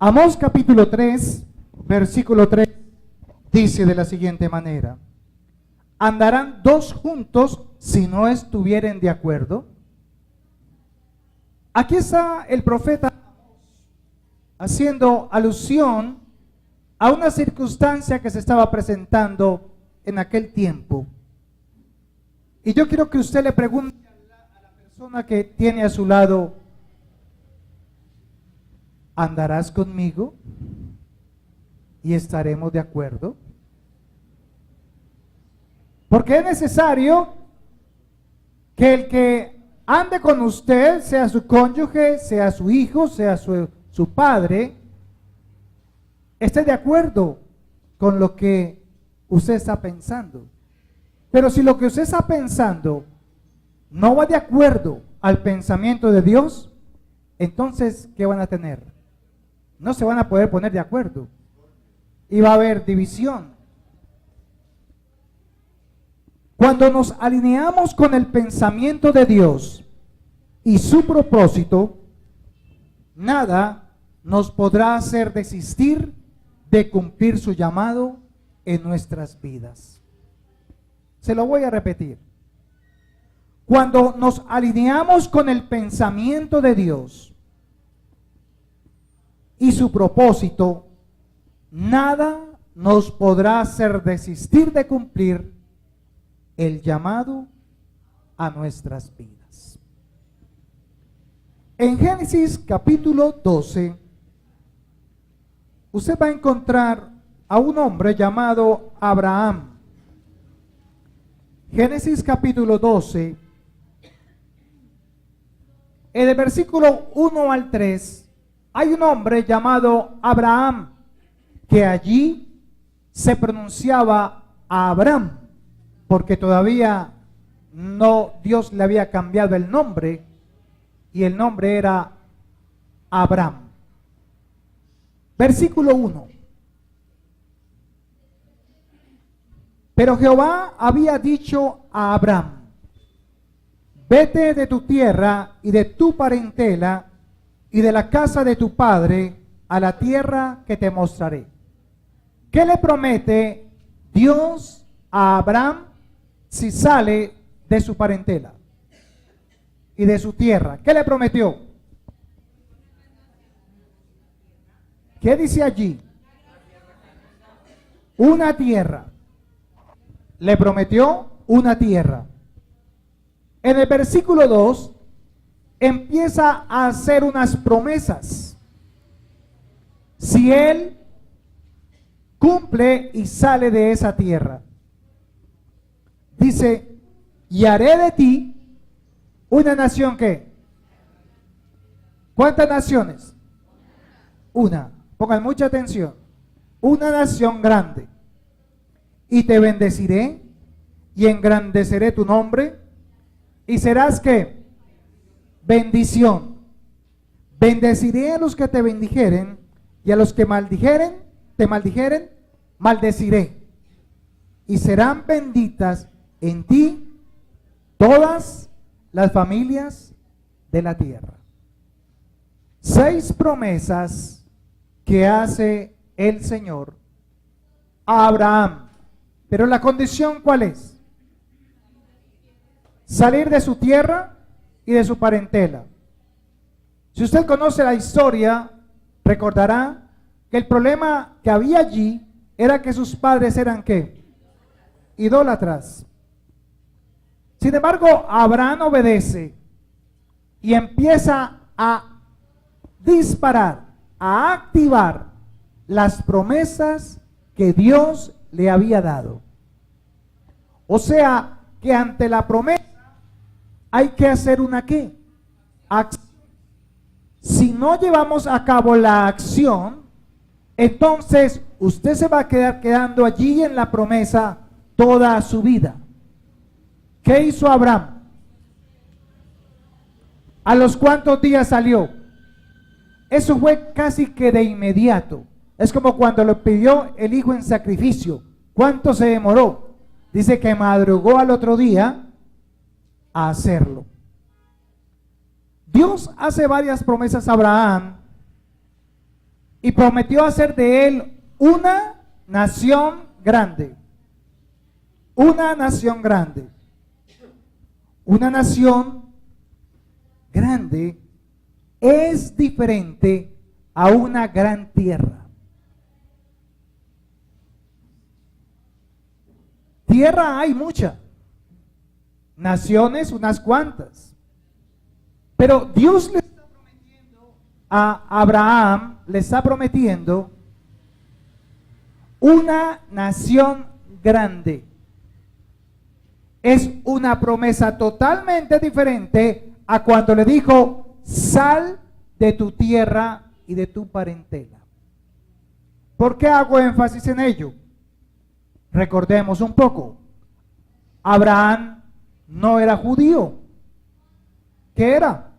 Amós capítulo 3, versículo 3, dice de la siguiente manera: ¿andarán dos juntos si no estuvieren de acuerdo? Aquí está el profeta haciendo alusión a una circunstancia que se estaba presentando en aquel tiempo. Y yo quiero que usted le pregunte a la persona que tiene a su lado: ¿andarás conmigo y estaremos de acuerdo? Porque es necesario que el que ande con usted, sea su cónyuge, sea su hijo, sea su padre, esté de acuerdo con lo que usted está pensando. Pero si lo que usted está pensando no va de acuerdo al pensamiento de Dios, entonces, ¿qué van a tener? No se van a poder poner de acuerdo y va a haber división. Cuando nos alineamos con el pensamiento de Dios y su propósito, nada nos podrá hacer desistir de cumplir su llamado en nuestras vidas. Se lo voy a repetir. Cuando nos alineamos con el pensamiento de Dios y su propósito, nada nos podrá hacer desistir de cumplir el llamado a nuestras vidas. En Génesis capítulo 12, usted va a encontrar a un hombre llamado Abraham. Génesis capítulo 12, en el versículo 1 al 3, hay un hombre llamado Abraham, que allí se pronunciaba Abraham, porque todavía no, Dios le había cambiado el nombre, y el nombre era Abraham. Versículo 1. Pero Jehová había dicho a Abraham: vete de tu tierra y de tu parentela y de la casa de tu padre a la tierra que te mostraré. ¿Qué le promete Dios a Abraham si sale de su parentela y de su tierra? ¿Qué le prometió? ¿Qué dice allí? Una tierra. Le prometió una tierra. En el versículo 2 empieza a hacer unas promesas. Si él cumple y sale de esa tierra, dice: y haré de ti una nación que. ¿Cuántas naciones? Una. Pongan mucha atención. Una nación grande. Y te bendeciré y engrandeceré tu nombre y serás ¿qué? Bendición. Bendeciré a los que te bendijeren y a los que te maldijeren, maldeciré. Y serán benditas en ti todas las familias de la tierra. 6 promesas que hace el Señor a Abraham. Pero la condición, ¿cuál es? Salir de su tierra y de su parentela. Si usted conoce la historia, recordará que el problema que había allí era que sus padres eran ¿qué? Idólatras. Sin embargo, Abraham obedece y empieza a disparar, a activar las promesas que Dios le había dado. O sea, que ante la promesa hay que hacer una ¿qué? Acción. Si no llevamos a cabo la acción, entonces usted se va a quedando allí en la promesa toda su vida. ¿Qué hizo Abraham? ¿A los cuántos días salió? Eso fue casi que de inmediato. Es como cuando le pidió el hijo en sacrificio. ¿Cuánto se demoró? Dice que madrugó al otro día a hacerlo. Dios hace varias promesas a Abraham y prometió hacer de él una nación grande. Una nación grande. Una nación grande es diferente a una gran tierra. Tierra hay mucha, naciones unas cuantas, pero Dios le está prometiendo a Abraham, le está prometiendo una nación grande. Es una promesa totalmente diferente a cuando le dijo, sal de tu tierra y de tu parentela. ¿Por qué hago énfasis en ello? Recordemos un poco. Abraham no era judío. ¿Qué era?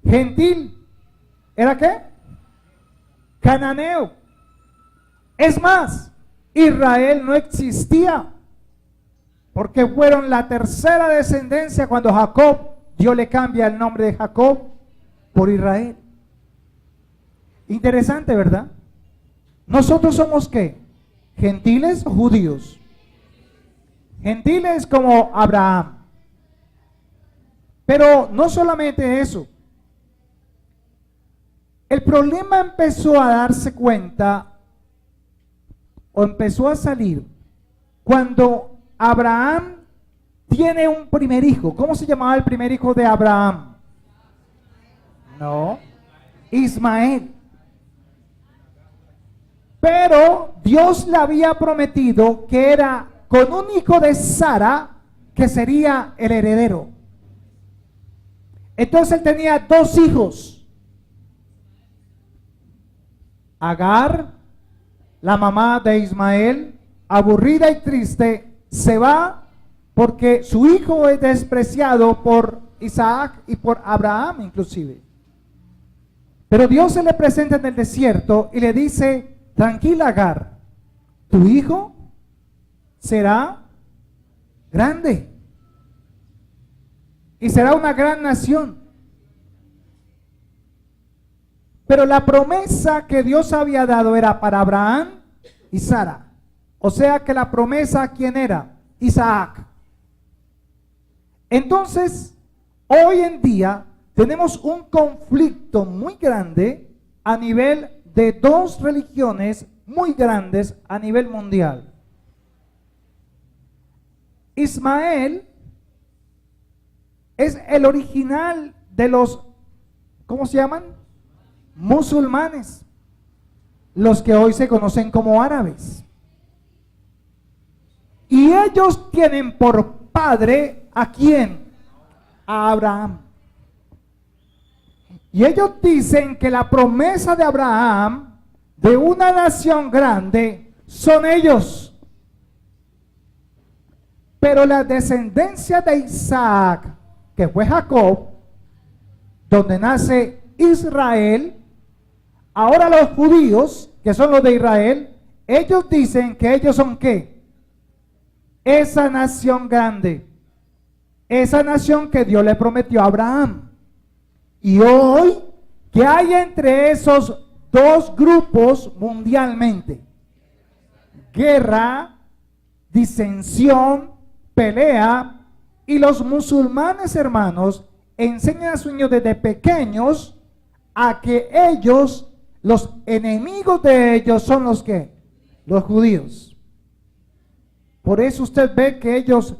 Gentil. ¿Era qué? Cananeo. Es más, Israel no existía, porque fueron la tercera descendencia cuando Jacob, Dios le cambia el nombre de Jacob por Israel. Interesante, ¿verdad? ¿Nosotros somos qué? ¿Gentiles o judíos? Gentiles como Abraham. Pero no solamente eso. El problema empezó a darse cuenta o empezó a salir cuando Abraham tiene un primer hijo. ¿Cómo se llamaba el primer hijo de Abraham? No, Ismael. Pero Dios le había prometido que era con un hijo de Sara que sería el heredero. Entonces él tenía dos hijos. Agar, la mamá de Ismael, aburrida y triste, se va porque su hijo es despreciado por Isaac y por Abraham inclusive. Pero Dios se le presenta en el desierto y le dice, tranquila Agar, tu hijo será grande y será una gran nación. Pero la promesa que Dios había dado era para Abraham y Sara. O sea que la promesa, ¿quién era? Isaac. Entonces, hoy en día tenemos un conflicto muy grande a nivel de dos religiones muy grandes a nivel mundial. Ismael es el original de los, ¿cómo se llaman? Musulmanes, los que hoy se conocen como árabes. Y ellos tienen por padre ¿a quién? A Abraham. Y ellos dicen que la promesa de Abraham de una nación grande son ellos. Pero la descendencia de Isaac, que fue Jacob, donde nace Israel, ahora los judíos, que son los de Israel, ellos dicen que ellos son ¿qué? Esa nación grande, esa nación que Dios le prometió a Abraham. Y hoy, ¿qué hay entre esos dos grupos mundialmente? Guerra, disensión, pelea, y los musulmanes, hermanos, enseñan a sus niños desde pequeños a que ellos, los enemigos de ellos son los que, los judíos. Por eso usted ve que ellos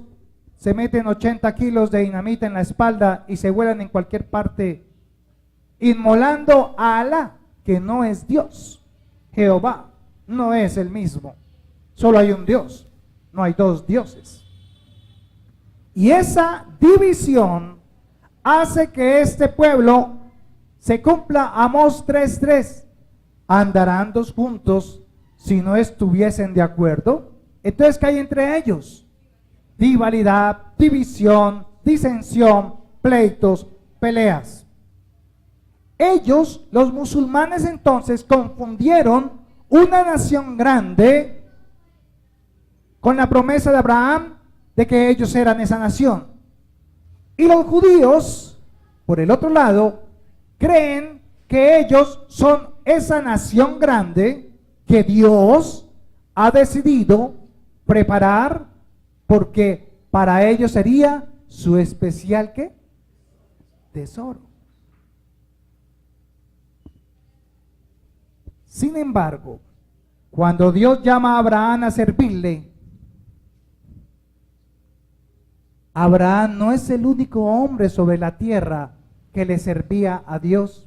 se meten 80 kilos de dinamita en la espalda y se vuelan en cualquier parte, inmolando a Alá, que no es Dios. Jehová no es el mismo. Solo hay un Dios, no hay dos dioses. Y esa división hace que este pueblo se cumpla Amós 3:3. ¿Andarán dos juntos si no estuviesen de acuerdo? Entonces, ¿qué hay entre ellos? Rivalidad, división, disensión, pleitos, peleas. Ellos, los musulmanes, entonces confundieron una nación grande con la promesa de Abraham de que ellos eran esa nación. Y los judíos, por el otro lado, creen que ellos son esa nación grande que Dios ha decidido preparar, porque para ellos sería su especial ¿qué? Tesoro. Sin embargo, cuando Dios llama a Abraham a servirle, Abraham no es el único hombre sobre la tierra que le servía a Dios.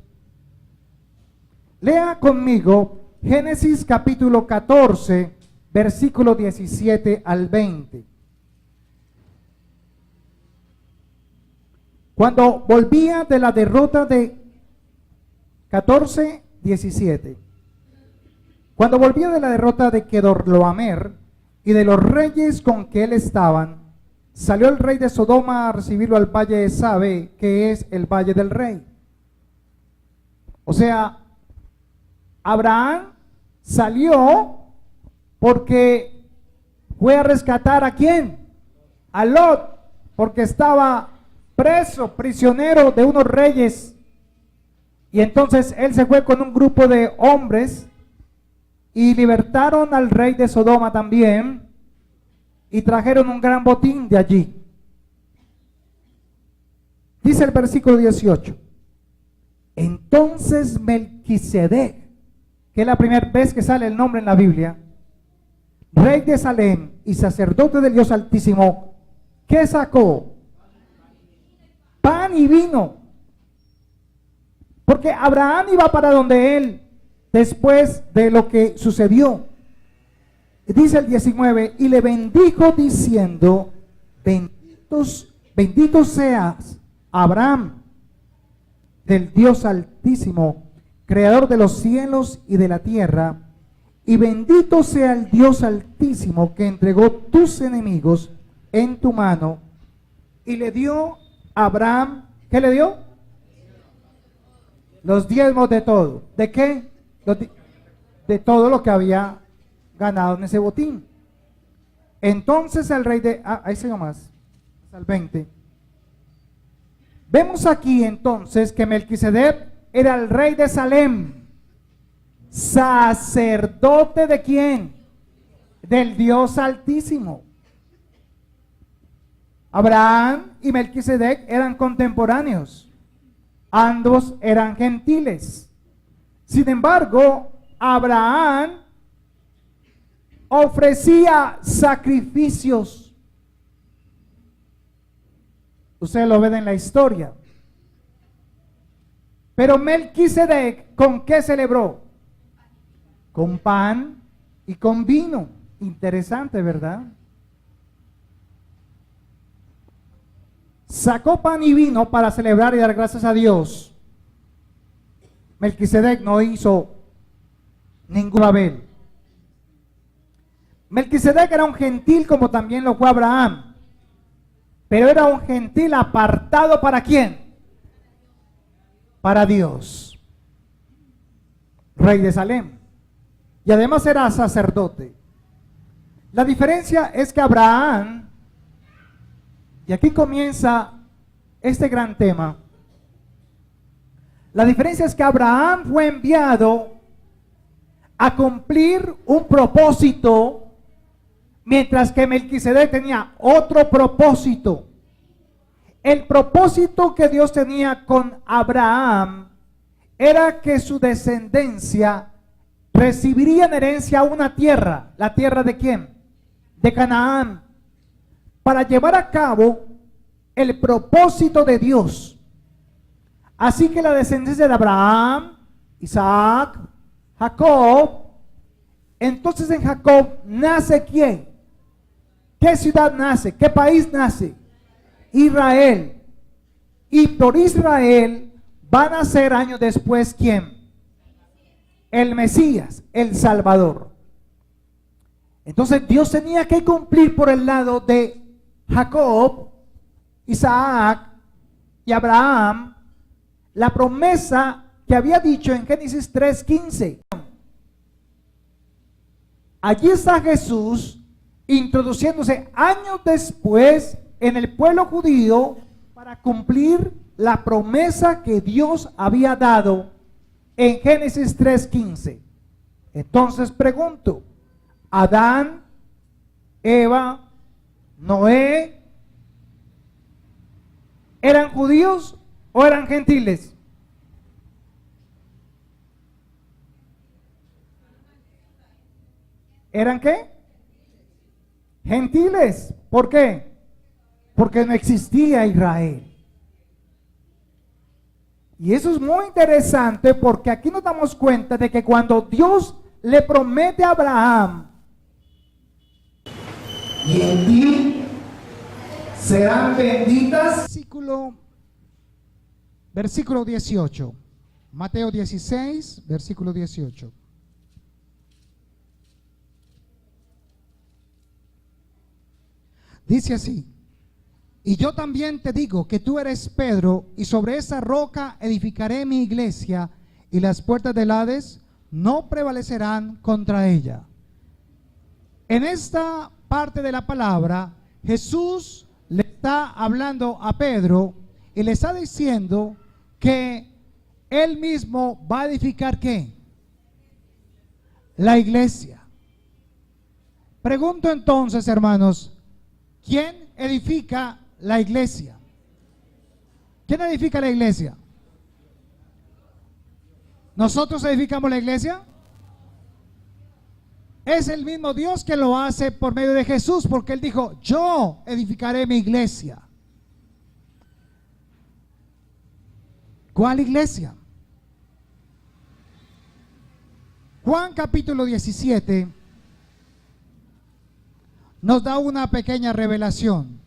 Lea conmigo Génesis capítulo 14, versículo 17 al 20. Cuando volvía de la derrota de 14, 17. Cuando volvía de la derrota de Kedorlaomer y de los reyes con que él estaban, salió el rey de Sodoma a recibirlo al valle de Sabe, que es el valle del rey. O sea, Abraham salió porque fue a rescatar ¿a quién? A Lot, porque estaba preso, prisionero de unos reyes. Y entonces él se fue con un grupo de hombres y libertaron al rey de Sodoma también, y trajeron un gran botín de allí. Dice el versículo 18. Entonces Melquisedec, que es la primera vez que sale el nombre en la Biblia, rey de Salem y sacerdote del Dios Altísimo, ¿qué sacó? Pan y vino. Porque Abraham iba para donde él, después de lo que sucedió. Dice el 19, y le bendijo diciendo, bendito seas, Abraham, del Dios Altísimo, creador de los cielos y de la tierra, y bendito sea el Dios Altísimo que entregó tus enemigos en tu mano. Y le dio a Abraham, ¿qué le dio? Los diezmos de todo. ¿De qué? De todo lo que había ganado en ese botín. Entonces el rey de... ahí sigo más, hasta el 20. Vemos aquí entonces que Melquisedec era el rey de Salem, sacerdote de quién? Del Dios Altísimo. Abraham y Melquisedec eran contemporáneos, ambos eran gentiles. Sin embargo, Abraham ofrecía sacrificios. Ustedes lo ven en la historia. Pero Melquisedec, ¿con qué celebró? Con pan y con vino. Interesante, ¿verdad? Sacó pan y vino para celebrar y dar gracias a Dios. Melquisedec no hizo ningún Abel. Melquisedec era un gentil como también lo fue Abraham, pero era un gentil apartado ¿para quién? Para Dios, rey de Salem, y además era sacerdote. La diferencia es que Abraham, y aquí comienza este gran tema, la diferencia es que Abraham fue enviado a cumplir un propósito, mientras que Melquisedec tenía otro propósito. El propósito que Dios tenía con Abraham era que su descendencia recibiría en herencia una tierra. ¿La tierra de quién? De Canaán. Para llevar a cabo el propósito de Dios. Así que la descendencia de Abraham, Isaac, Jacob, entonces en Jacob nace ¿quién? ¿Qué ciudad nace? ¿Qué país nace? Israel. Y por Israel van a nacer años después ¿quién? El Mesías, el Salvador. Entonces Dios tenía que cumplir por el lado de Jacob, Isaac y Abraham la promesa que había dicho en Génesis 3:15. Allí está Jesús introduciéndose años después en el pueblo judío para cumplir la promesa que Dios había dado en Génesis 3:15. Entonces pregunto, Adán, Eva, Noé, ¿eran judíos o eran gentiles? ¿Eran qué? Gentiles. ¿Por qué? Porque no existía Israel. Y eso es muy interesante porque aquí nos damos cuenta de que cuando Dios le promete a Abraham, y en ti serán benditas. Versículo 18. Mateo 16, versículo 18. Dice así: y yo también te digo que tú eres Pedro, y sobre esa roca edificaré mi iglesia, y las puertas del Hades no prevalecerán contra ella. En esta parte de la palabra, Jesús le está hablando a Pedro y le está diciendo que él mismo va a edificar ¿qué? La iglesia. Pregunto entonces, hermanos, ¿quién edifica la iglesia? ¿Quién edifica la iglesia? ¿Nosotros edificamos la iglesia? Es el mismo Dios que lo hace por medio de Jesús, porque Él dijo, yo edificaré mi iglesia. ¿Cuál iglesia? Juan capítulo 17 nos da una pequeña revelación.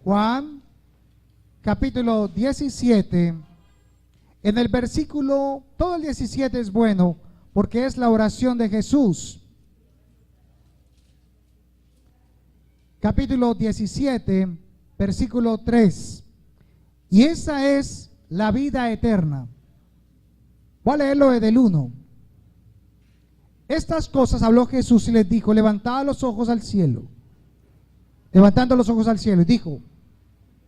Juan capítulo 17, en el versículo, todo el 17 es bueno porque es la oración de Jesús. Capítulo 17, versículo 3. Y esa es la vida eterna. Voy a leerlo desde el 1. Estas cosas habló Jesús y les dijo, levantad los ojos al cielo. Levantando los ojos al cielo, y dijo,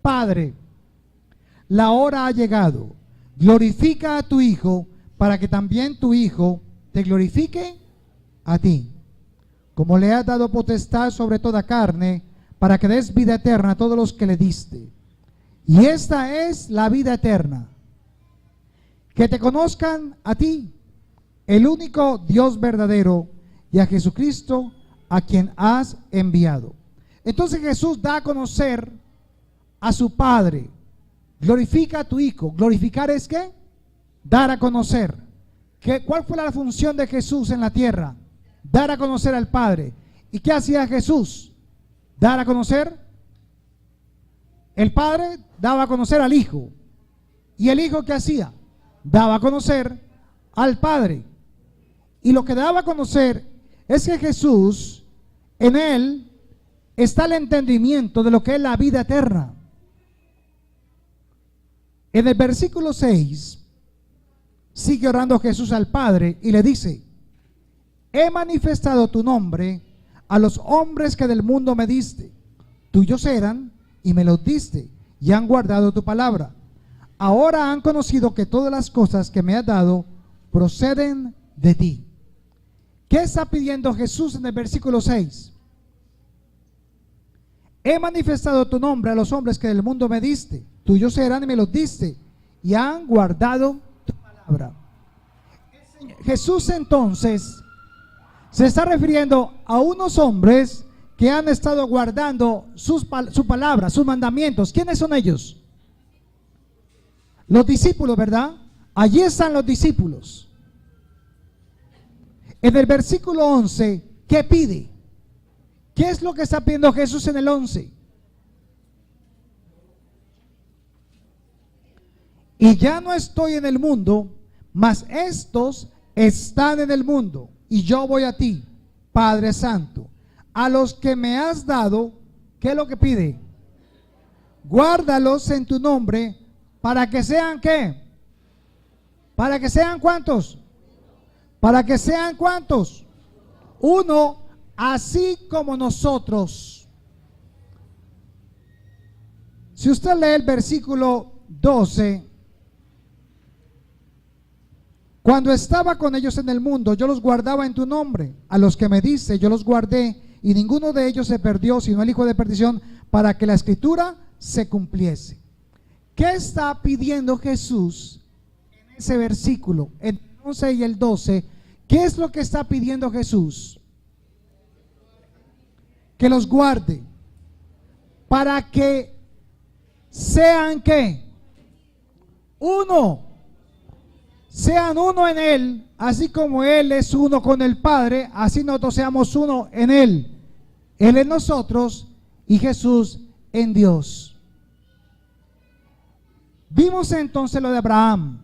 Padre, la hora ha llegado. Glorifica a tu Hijo, para que también tu Hijo te glorifique a ti. Como le has dado potestad sobre toda carne, para que des vida eterna a todos los que le diste. Y esta es la vida eterna, que te conozcan a ti, el único Dios verdadero, y a Jesucristo, a quien has enviado. Entonces Jesús da a conocer a su Padre. Glorifica a tu Hijo. Glorificar es ¿qué? Dar a conocer. ¿Cuál fue la función de Jesús en la tierra? Dar a conocer al Padre. ¿Y qué hacía Jesús? Dar a conocer. El Padre daba a conocer al Hijo. ¿Y el Hijo qué hacía? Daba a conocer al Padre. Y lo que daba a conocer es que Jesús, en Él está el entendimiento de lo que es la vida eterna. En el versículo 6 sigue orando Jesús al Padre y le dice, he manifestado tu nombre a los hombres que del mundo me diste. Tuyos eran y me los diste y han guardado tu palabra. Ahora han conocido que todas las cosas que me has dado proceden de ti. ¿Qué está pidiendo Jesús en el versículo 6? He manifestado tu nombre a los hombres que del mundo me diste. Tuyos eran y me los diste y han guardado tu palabra. Jesús entonces se está refiriendo a unos hombres que han estado guardando su palabra, sus mandamientos. ¿Quiénes son ellos? Los discípulos, ¿verdad? Allí están los discípulos. En el versículo 11, ¿qué pide? ¿Qué es lo que está pidiendo Jesús en el 11? Y ya no estoy en el mundo, mas estos están en el mundo, y yo voy a ti, Padre Santo, a los que me has dado. ¿Qué es lo que pide? Guárdalos en tu nombre, para que sean ¿qué? Para que sean ¿cuántos? Para que sean ¿cuántos? Uno, así como nosotros. Si usted lee el versículo 12, Cuando estaba con ellos en el mundo, yo los guardaba en tu nombre. A los que me diste, yo los guardé, y ninguno de ellos se perdió, sino el hijo de perdición, para que la escritura se cumpliese. ¿Qué está pidiendo Jesús en ese versículo, entre el 11 y el 12? ¿Qué es lo que está pidiendo Jesús? Que los guarde, para que sean ¿qué? Uno. Sean uno en Él, así como Él es uno con el Padre, así nosotros seamos uno en Él. Él en nosotros y Jesús en Dios. Vimos entonces lo de Abraham.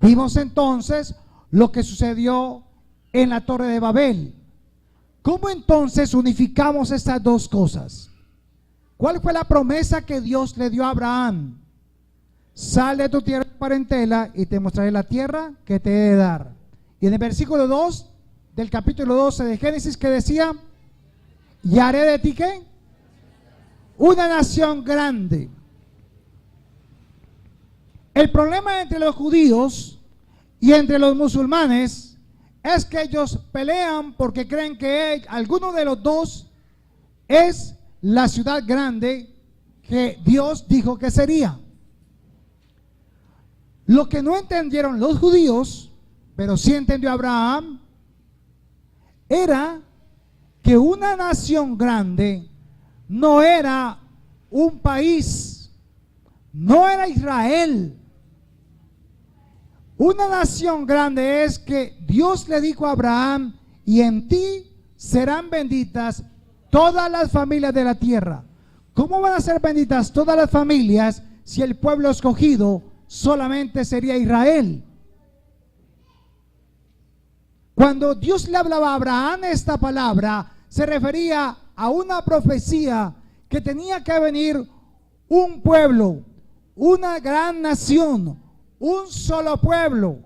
Vimos entonces lo que sucedió en la Torre de Babel. ¿Cómo entonces unificamos estas dos cosas? ¿Cuál fue la promesa que Dios le dio a Abraham? Sal de tu tierra y parentela y te mostraré la tierra que te he de dar. Y en el versículo 2 del capítulo 12 de Génesis, que decía, y haré de ti ¿qué? Una nación grande. El problema entre los judíos y entre los musulmanes es que ellos pelean porque creen que alguno de los dos es la ciudad grande que Dios dijo que sería. Lo que no entendieron los judíos, pero sí entendió Abraham, era que una nación grande no era un país, no era Israel. Una nación grande es que Dios le dijo a Abraham, y en ti serán benditas todas las familias de la tierra. ¿Cómo van a ser benditas todas las familias si el pueblo escogido solamente sería Israel? Cuando Dios le hablaba a Abraham esta palabra, se refería a una profecía que tenía que venir un pueblo, una gran nación, un solo pueblo,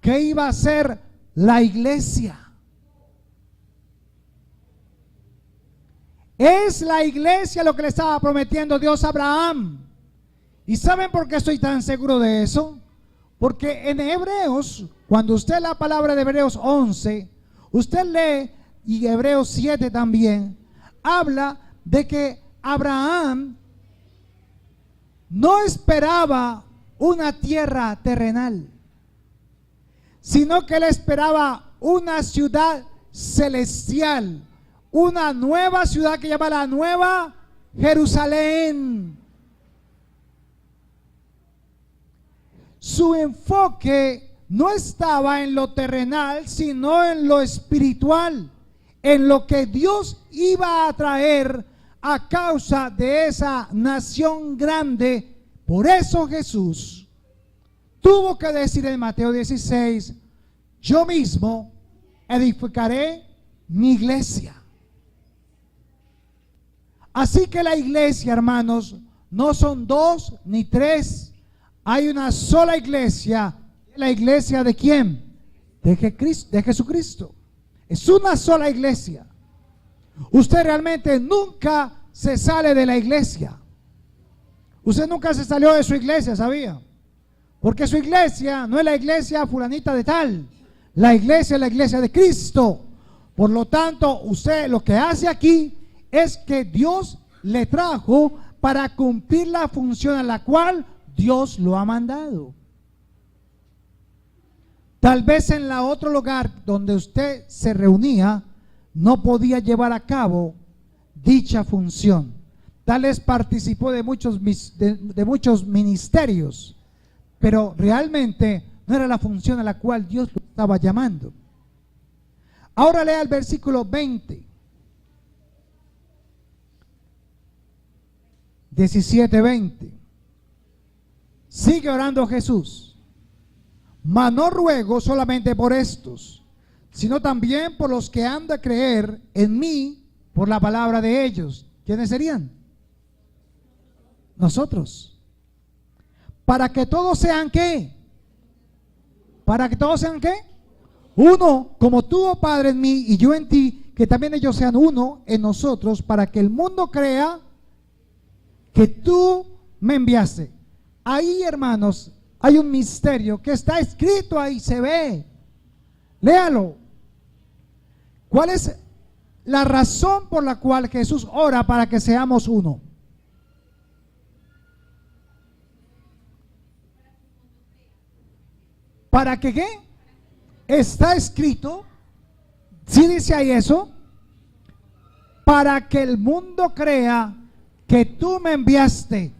que iba a ser la iglesia. Es la iglesia lo que le estaba prometiendo Dios a Abraham. ¿Y saben por qué estoy tan seguro de eso? Porque en Hebreos, cuando usted lee la palabra de Hebreos 11, usted lee, y Hebreos 7 también, habla de que Abraham no esperaba una tierra terrenal, sino que él esperaba una ciudad celestial, una nueva ciudad que llama la Nueva Jerusalén. Su enfoque no estaba en lo terrenal, sino en lo espiritual, en lo que Dios iba a traer a causa de esa nación grande. Por eso Jesús tuvo que decir en Mateo 16, yo mismo edificaré mi iglesia. Así que la iglesia, hermanos, no son dos ni tres. Hay una sola iglesia. ¿La iglesia de quién? De Jesucristo. Es una sola iglesia. Usted realmente nunca se sale de la iglesia. Usted nunca se salió de su iglesia, ¿sabía? Porque su iglesia no es la iglesia fulanita de tal. La iglesia es la iglesia de Cristo. Por lo tanto, usted lo que hace aquí es que Dios le trajo para cumplir la función a la cual Dios lo ha mandado. Tal vez en la otro lugar donde usted se reunía no podía llevar a cabo dicha función. Tal vez participó de muchos ministerios, pero realmente no era la función a la cual Dios lo estaba llamando. Ahora lea el versículo 20. 17:20. Sigue orando Jesús. Mas no ruego solamente por estos, sino también por los que han de creer en mí por la palabra de ellos. ¿Quiénes serían? Nosotros. Para que todos sean ¿qué? Para que todos sean ¿qué? Uno, como tú, oh Padre, en mí y yo en ti, que también ellos sean uno en nosotros, para que el mundo crea que tú me enviaste. Ahí, hermanos, hay un misterio que está escrito ahí, se ve. Léalo. ¿Cuál es la razón por la cual Jesús ora para que seamos uno? ¿Para que qué? Está escrito, ¿sí dice ahí eso? Para que el mundo crea que tú me enviaste.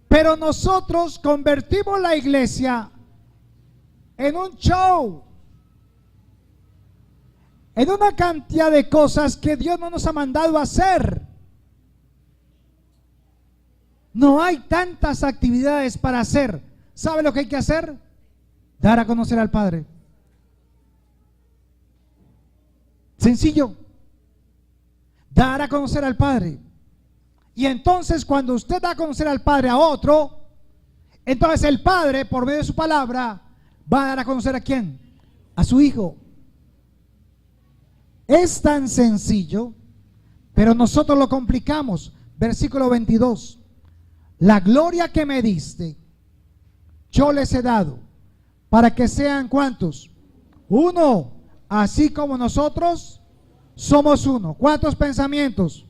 Pero nosotros convertimos la iglesia en un show, en una cantidad de cosas que Dios no nos ha mandado a hacer. No hay tantas actividades para hacer. ¿Sabe lo que hay que hacer? Dar a conocer al Padre. Sencillo. Dar a conocer al Padre. Y entonces cuando usted da a conocer al Padre a otro, entonces el Padre, por medio de su palabra, va a dar a conocer ¿a quién? A su Hijo. Es tan sencillo, pero nosotros lo complicamos. Versículo 22. La gloria que me diste, yo les he dado, para que sean ¿cuántos? Uno, así como nosotros somos uno. ¿Cuántos pensamientos?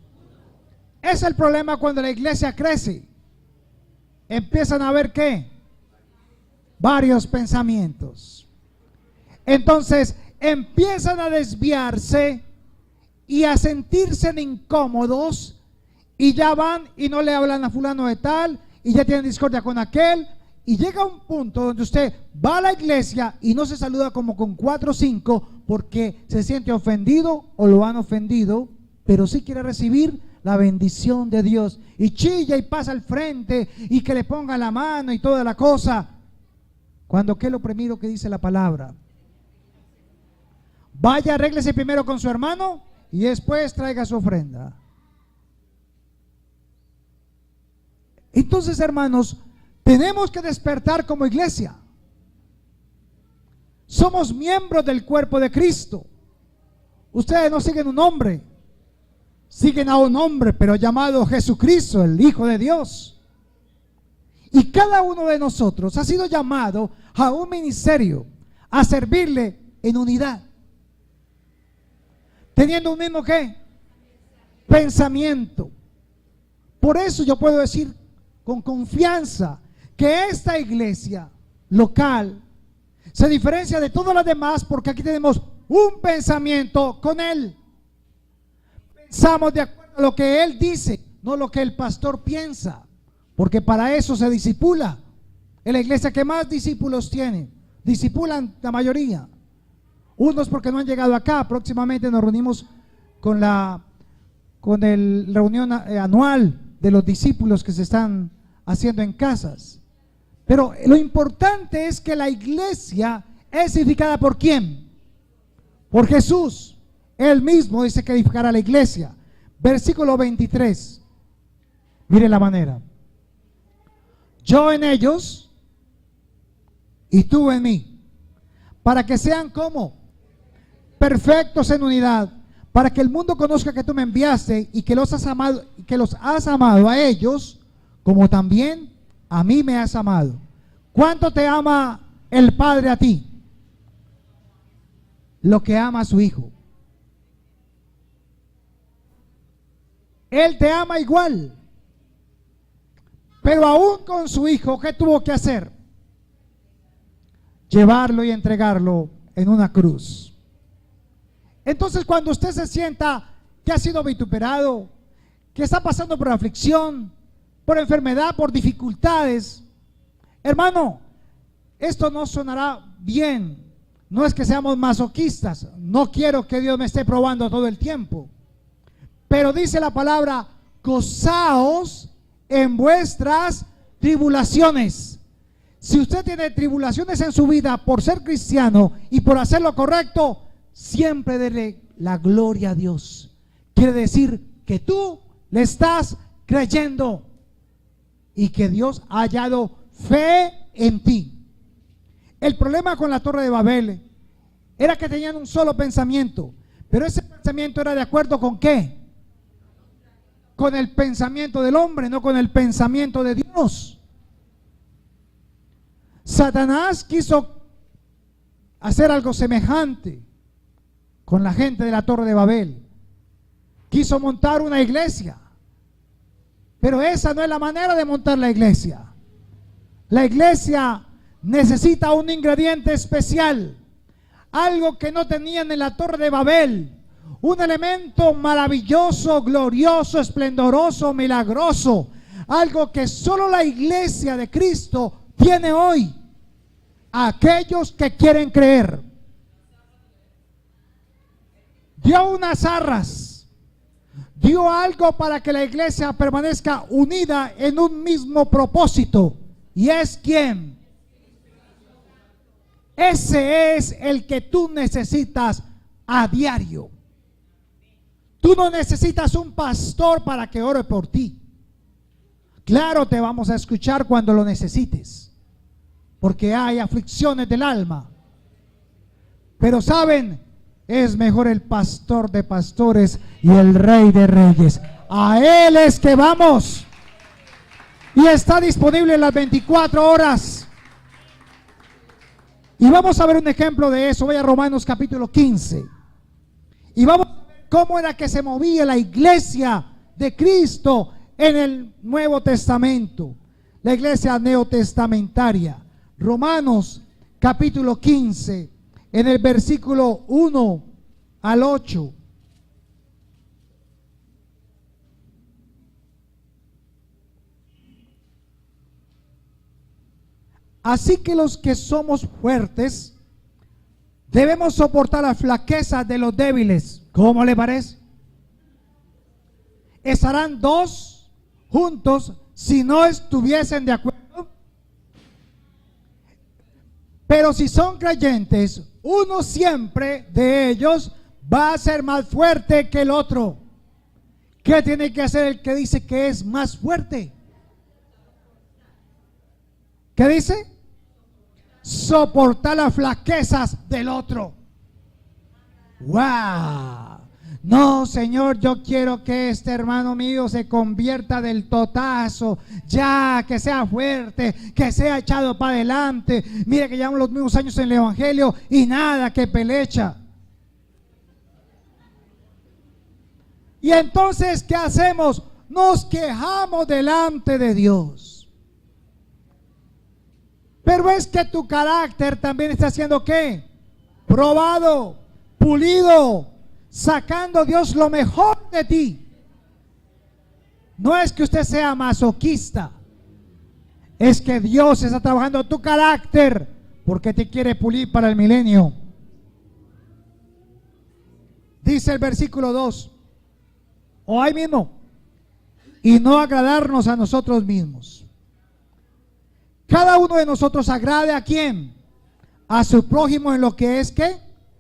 Es el problema cuando la iglesia crece. Empiezan a haber ¿qué? Varios pensamientos. Entonces empiezan a desviarse y a sentirse incómodos. Y ya van y no le hablan a fulano de tal, y ya tienen discordia con aquel, y llega un punto donde usted va a la iglesia y no se saluda como con 4 o 5 porque se siente ofendido o lo han ofendido, pero sí quiere recibir la bendición de Dios, y chilla y pasa al frente y que le ponga la mano y toda la cosa, cuando ¿qué es lo primero que dice la palabra? Vaya, arréglese primero con su hermano y después traiga su ofrenda. Entonces, hermanos, tenemos que despertar como iglesia. Somos miembros del cuerpo de Cristo. Ustedes no siguen un hombre, siguen a un hombre, pero llamado Jesucristo, el Hijo de Dios. Y cada uno de nosotros ha sido llamado a un ministerio, a servirle en unidad, teniendo un mismo ¿qué? Pensamiento. Por eso yo puedo decir con confianza que esta iglesia local se diferencia de todas las demás porque aquí tenemos un pensamiento con Él. Pensamos de acuerdo a lo que Él dice, no lo que el pastor piensa, porque para eso se discipula. En la iglesia que más discípulos tiene, discipulan la mayoría. Unos porque no han llegado acá. Próximamente nos reunimos con la reunión anual de los discípulos que se están haciendo en casas. Pero lo importante es que la iglesia es edificada ¿por quién? Por Jesús. Él mismo dice que edificará la iglesia. Versículo 23. Mire la manera. Yo en ellos y tú en mí, para que sean como perfectos en unidad, para que el mundo conozca que tú me enviaste y que los has amado a ellos como también a mí me has amado. ¿Cuánto te ama el Padre a ti? Lo que ama a su Hijo. Él te ama igual. Pero aún con su Hijo, ¿qué tuvo que hacer? Llevarlo y entregarlo en una cruz. Entonces, cuando usted se sienta que ha sido vituperado, que está pasando por aflicción, por enfermedad, por dificultades, hermano, esto no sonará bien. No es que seamos masoquistas, no quiero que Dios me esté probando todo el tiempo, pero dice la palabra: gozaos en vuestras tribulaciones. Si usted tiene tribulaciones en su vida por ser cristiano y por hacer lo correcto, siempre dele la gloria a Dios. Quiere decir que tú le estás creyendo y que Dios ha hallado fe en ti. El problema con la Torre de Babel era que tenían un solo pensamiento, pero ese pensamiento era de acuerdo con ¿qué? con el pensamiento del hombre, no con el pensamiento de Dios. Satanás quiso hacer algo semejante con la gente de la Torre de Babel. Quiso montar una iglesia, pero esa no es la manera de montar la iglesia. La iglesia necesita un ingrediente especial, algo que no tenían en la Torre de Babel, un elemento maravilloso, glorioso, esplendoroso, milagroso, algo que solo la iglesia de Cristo tiene hoy. Aquellos que quieren creer. Dio unas arras, dio algo para que la iglesia permanezca unida en un mismo propósito. ¿Y es quién? Ese es el que tú necesitas a diario. Tú no necesitas un pastor para que ore por ti. Claro, te vamos a escuchar cuando lo necesites, porque hay aflicciones del alma. Pero saben, es mejor el pastor de pastores y el rey de reyes. A él es que vamos. Y está disponible las 24 horas. Y vamos a ver un ejemplo de eso. Voy a Romanos capítulo 15. Y vamos a ver cómo era que se movía la iglesia de Cristo en el Nuevo Testamento. La iglesia neotestamentaria. Romanos capítulo 15, en el versículo 1 al 8. Así que los que somos fuertes debemos soportar la flaqueza de los débiles. ¿Cómo le parece? ¿Estarán dos juntos si no estuviesen de acuerdo? Pero si son creyentes, uno siempre de ellos va a ser más fuerte que el otro. ¿Qué tiene que hacer el que dice que es más fuerte? ¿Qué dice? Soportar las flaquezas del otro. ¡Wow! No, Señor, yo quiero que este hermano mío se convierta del totazo, ya, que sea fuerte, que sea echado para adelante. Mire que llevamos los mismos años en el evangelio y nada, que pelecha. Y entonces, ¿qué hacemos? Nos quejamos delante de Dios. Pero es que tu carácter también está siendo ¿qué? Probado, pulido, sacando Dios lo mejor de ti. No es que usted sea masoquista, es que Dios está trabajando tu carácter porque te quiere pulir para el milenio. Dice el versículo 2, o ahí mismo, y no agradarnos a nosotros mismos. Cada uno de nosotros agrade ¿a quién? A su prójimo en lo que es ¿qué?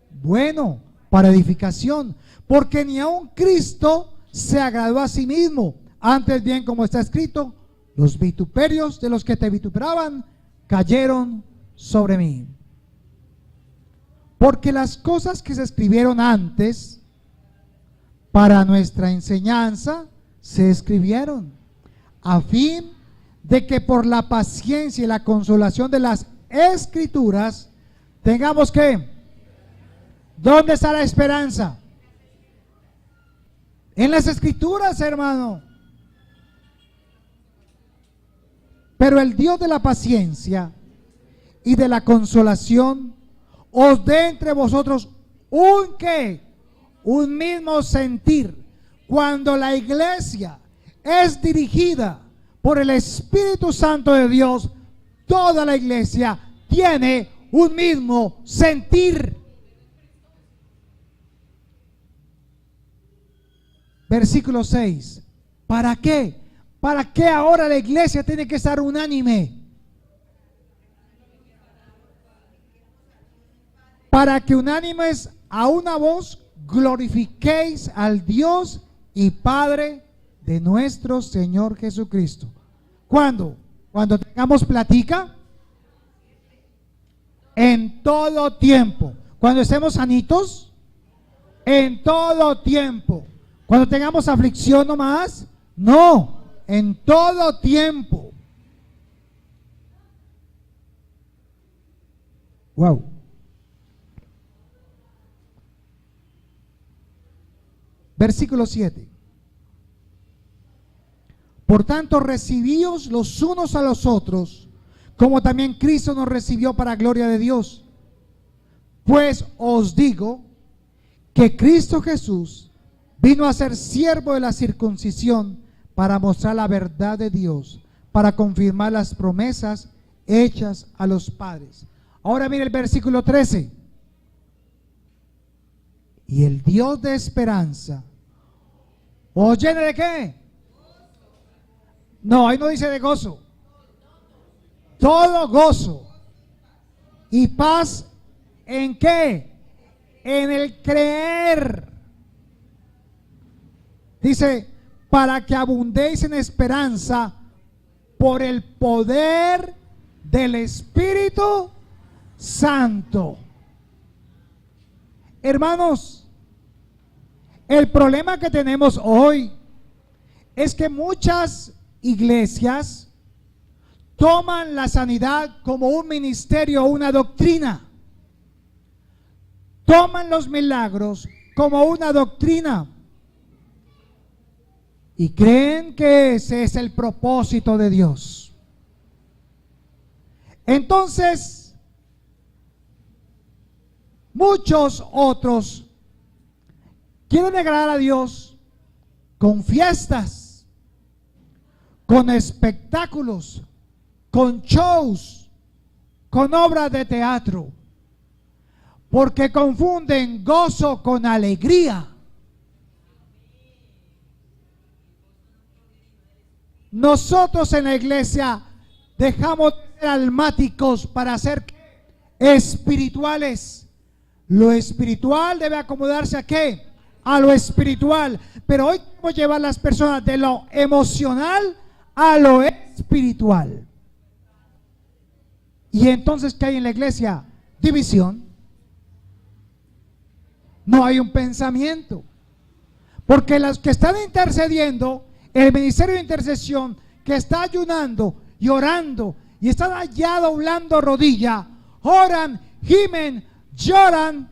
Bueno, para edificación, porque ni aun Cristo se agradó a sí mismo. Antes bien, como está escrito, los vituperios de los que te vituperaban cayeron sobre mí. Porque las cosas que se escribieron antes para nuestra enseñanza se escribieron a fin de que por la paciencia y la consolación de las escrituras tengamos que, ¿dónde está la esperanza? En las escrituras, hermano. Pero el Dios de la paciencia y de la consolación os dé entre vosotros un ¿qué? Un mismo sentir. Cuando la iglesia es dirigida por el Espíritu Santo de Dios, toda la iglesia tiene un mismo sentir. Versículo 6. ¿Para qué? ¿Para qué ahora la iglesia tiene que estar unánime? Para que unánimes a una voz glorifiquéis al Dios y Padre de nuestro Señor Jesucristo. ¿Cuándo? Cuando tengamos plática. En todo tiempo. Cuando estemos sanitos. En todo tiempo. Cuando tengamos aflicción nomás. No, en todo tiempo. Wow. Versículo 7. Por tanto, recibíos los unos a los otros, como también Cristo nos recibió para gloria de Dios. Pues os digo que Cristo Jesús vino a ser siervo de la circuncisión para mostrar la verdad de Dios, para confirmar las promesas hechas a los padres. Ahora mire el versículo 13. Y el Dios de esperanza os llene de ¿qué? No, ahí no dice de gozo. Todo gozo y paz, ¿en qué? En el creer. Dice, para que abundéis en esperanza por el poder del Espíritu Santo. Hermanos, el problema que tenemos hoy es que muchas iglesias toman la sanidad como un ministerio o una doctrina. Toman los milagros como una doctrina y creen que ese es el propósito de Dios. Entonces, muchos otros quieren agradar a Dios con fiestas, con espectáculos, con shows, con obras de teatro, porque confunden gozo con alegría. Nosotros en la iglesia dejamos de ser almáticos para ser espirituales. Lo espiritual debe acomodarse ¿a qué? A lo espiritual. Pero hoy queremos llevar a las personas de lo emocional a lo espiritual. Y entonces, ¿qué hay en la iglesia? División. No hay un pensamiento. Porque los que están intercediendo, el ministerio de intercesión, que está ayunando y orando, y están allá doblando rodilla, oran, gimen, lloran,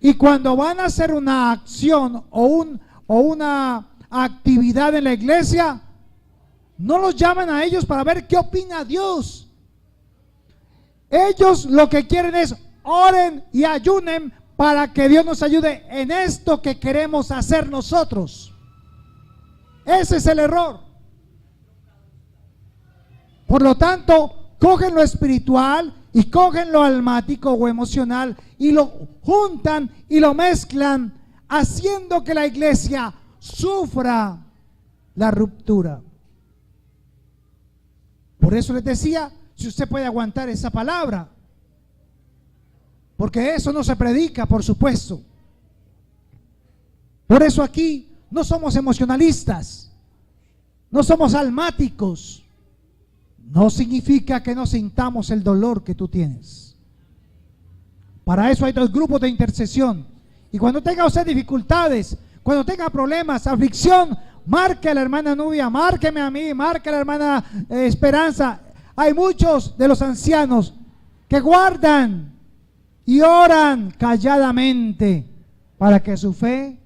y cuando van a hacer una acción o una actividad en la iglesia, no los llaman a ellos para ver qué opina Dios. Ellos lo que quieren es oren y ayunen para que Dios nos ayude en esto que queremos hacer nosotros. Ese es el error. Por lo tanto, cogen lo espiritual y cogen lo almático o emocional y lo juntan y lo mezclan, haciendo que la iglesia sufra la ruptura. Por eso les decía, si usted puede aguantar esa palabra, porque eso no se predica, por supuesto. Por eso aquí no somos emocionalistas, no somos almáticos. No significa que no sintamos el dolor que tú tienes. Para eso hay dos grupos de intercesión. Y cuando tenga usted dificultades, cuando tenga problemas, aflicción, marque a la hermana Nubia, márqueme a mí, marque a la hermana Esperanza. Hay muchos de los ancianos que guardan y oran calladamente para que su fe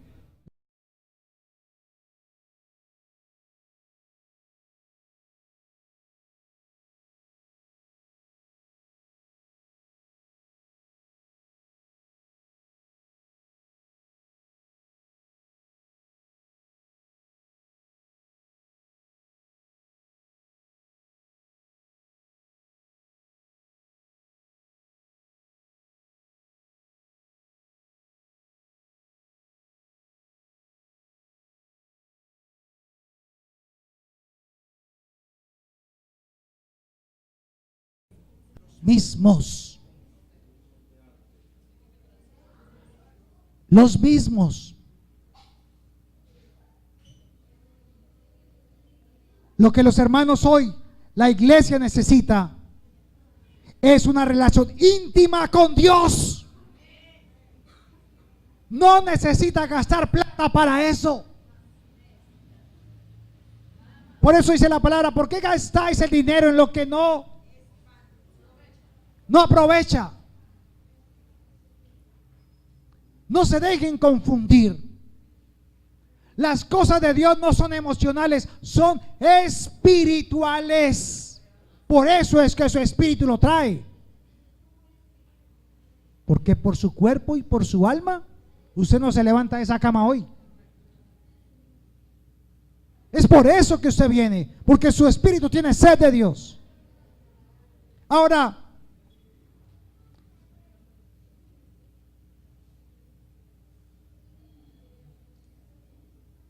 mismos. Los mismos. Lo que los hermanos hoy, la iglesia necesita, es una relación íntima con Dios. No necesita gastar plata para eso. Por eso dice la palabra, ¿por qué gastáis el dinero en lo que no aprovecha? No se dejen confundir. Las cosas de Dios no son emocionales, son espirituales. Por eso es que su espíritu lo trae. Porque por su cuerpo y por su alma, usted no se levanta de esa cama hoy. Es por eso que usted viene, porque su espíritu tiene sed de Dios. Ahora,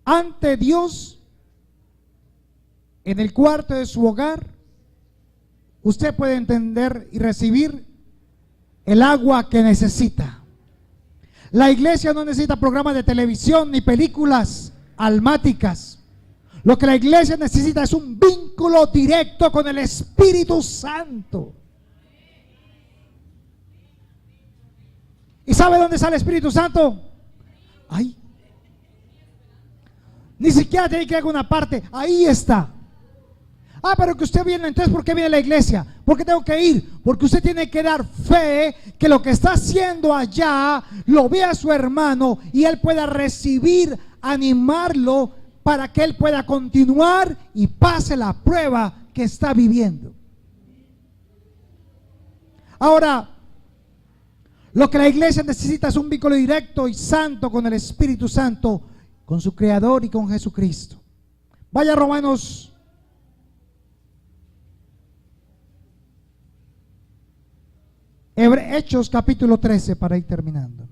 ante Dios, en el cuarto de su hogar, usted puede entender y recibir el agua que necesita. La iglesia no necesita programas de televisión ni películas almáticas. Lo que la iglesia necesita es un vínculo directo con el Espíritu Santo. ¿Y sabe dónde está el Espíritu Santo? Ahí. Ni siquiera tiene que ir a alguna parte. Ahí está. Ah, pero que usted viene, entonces ¿por qué viene a la iglesia? ¿Por qué tengo que ir? Porque usted tiene que dar fe que lo que está haciendo allá lo vea su hermano y él pueda recibir, animarlo para que él pueda continuar y pase la prueba que está viviendo. Ahora, lo que la iglesia necesita es un vínculo directo y santo con el Espíritu Santo, con su Creador y con Jesucristo. Vaya a Romanos Hechos capítulo 13 para ir terminando.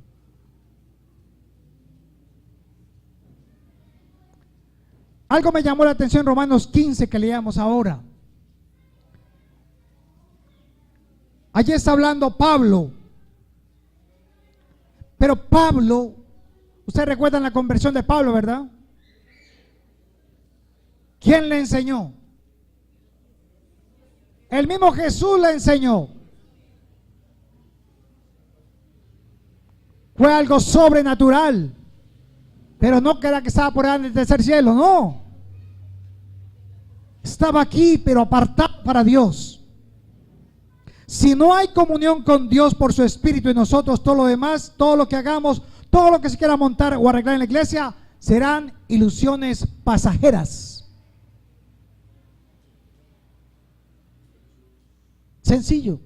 Algo me llamó la atención en Romanos 15 que leíamos ahora. Allí está hablando Pablo. Pero Pablo, ustedes recuerdan la conversión de Pablo, ¿verdad? ¿Quién le enseñó? El mismo Jesús le enseñó. Fue algo sobrenatural. Pero no que era que estaba por allá en el tercer cielo, no. Estaba aquí, pero apartado para Dios. Si no hay comunión con Dios por su Espíritu y nosotros, todo lo demás, todo lo que hagamos, todo lo que se quiera montar o arreglar en la iglesia, serán ilusiones pasajeras. Sencillo.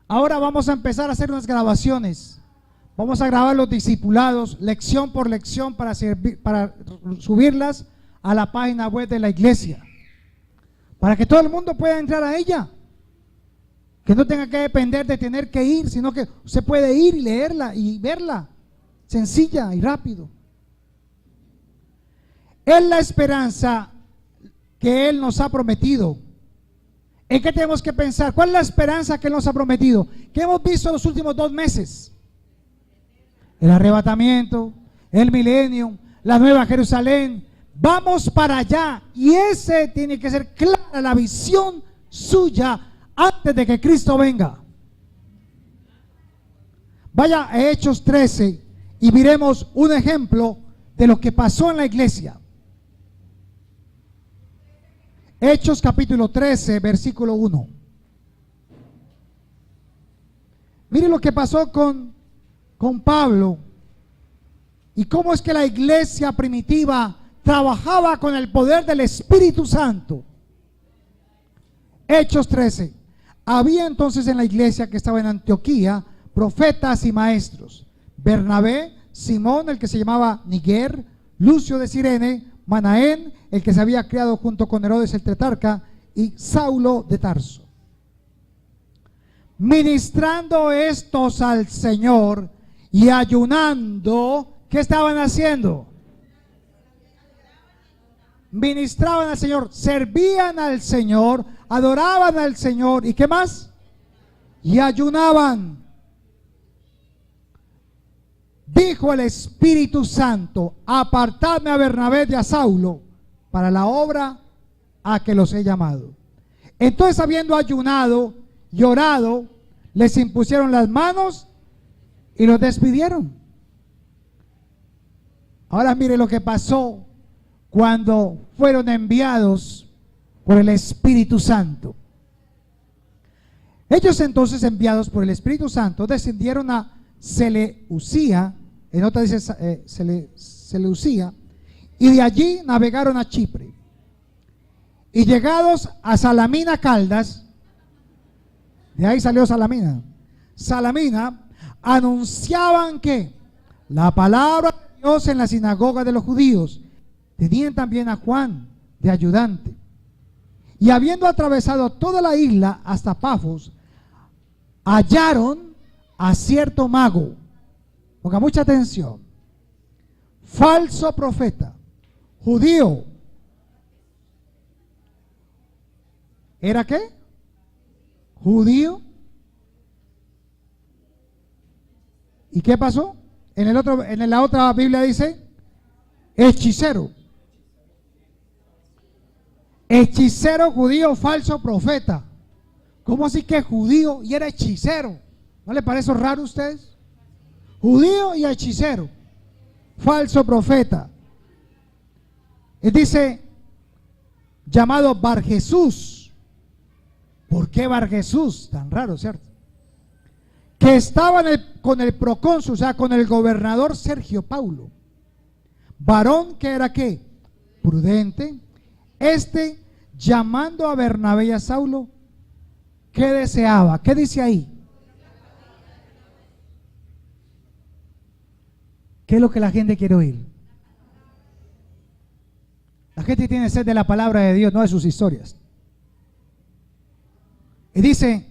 Ahora vamos a empezar a hacer unas grabaciones. Vamos a grabar los discipulados, lección por lección, para subirlas a la página web de la iglesia, para que todo el mundo pueda entrar a ella, que no tenga que depender de tener que ir, sino que usted puede ir y leerla y verla, sencilla y rápido. Es la esperanza que Él nos ha prometido. ¿En qué tenemos que pensar? ¿Cuál es la esperanza que Él nos ha prometido? ¿Qué hemos visto en los últimos 2 meses? El arrebatamiento, el milenio, la nueva Jerusalén. Vamos para allá, y ese tiene que ser clara la visión suya antes de que Cristo venga. Vaya a Hechos 13 y miremos un ejemplo de lo que pasó en la iglesia. Hechos capítulo 13, versículo 1. Mire lo que pasó con Pablo y cómo es que la iglesia primitiva trabajaba con el poder del Espíritu Santo. Hechos 13. Había entonces en la iglesia que estaba en Antioquía profetas y maestros: Bernabé, Simón, el que se llamaba Niger, Lucio de Cirene, Manaén, el que se había criado junto con Herodes el tetrarca, y Saulo de Tarso. Ministrando estos al Señor y ayunando, ¿qué estaban haciendo? Ministraban al Señor, servían al Señor, adoraban al Señor, ¿y qué más? Y ayunaban. Dijo el Espíritu Santo: apartadme a Bernabé y a Saulo para la obra a que los he llamado. Entonces, habiendo ayunado y orado, les impusieron las manos y los despidieron. Ahora mire lo que pasó cuando fueron enviados por el Espíritu Santo. Ellos entonces, enviados por el Espíritu Santo, descendieron a Seleucia, en otra dice Seleucia, y de allí navegaron a Chipre. Y llegados a Salamina Caldas, de ahí salió Salamina, anunciaban que la palabra de Dios en la sinagoga de los judíos. Tenían también a Juan de ayudante. Y habiendo atravesado toda la isla hasta Pafos, hallaron a cierto mago, ponga mucha atención, falso profeta, judío. ¿Era qué? Judío. ¿Y qué pasó? En la otra Biblia dice hechicero. Hechicero, judío, falso profeta. ¿Cómo así que judío y era hechicero? ¿No le parece raro a ustedes? Judío y hechicero, falso profeta. Él dice, llamado Bar Jesús. ¿Por qué Bar Jesús? Tan raro, ¿cierto? Que estaba con el procónsul, o sea, con el gobernador Sergio Paulo. Varón que era ¿qué? Prudente. Llamando a Bernabé y a Saulo, ¿qué deseaba? ¿Qué dice ahí? ¿Qué es lo que la gente quiere oír? La gente tiene sed de la palabra de Dios, no de sus historias. Y dice,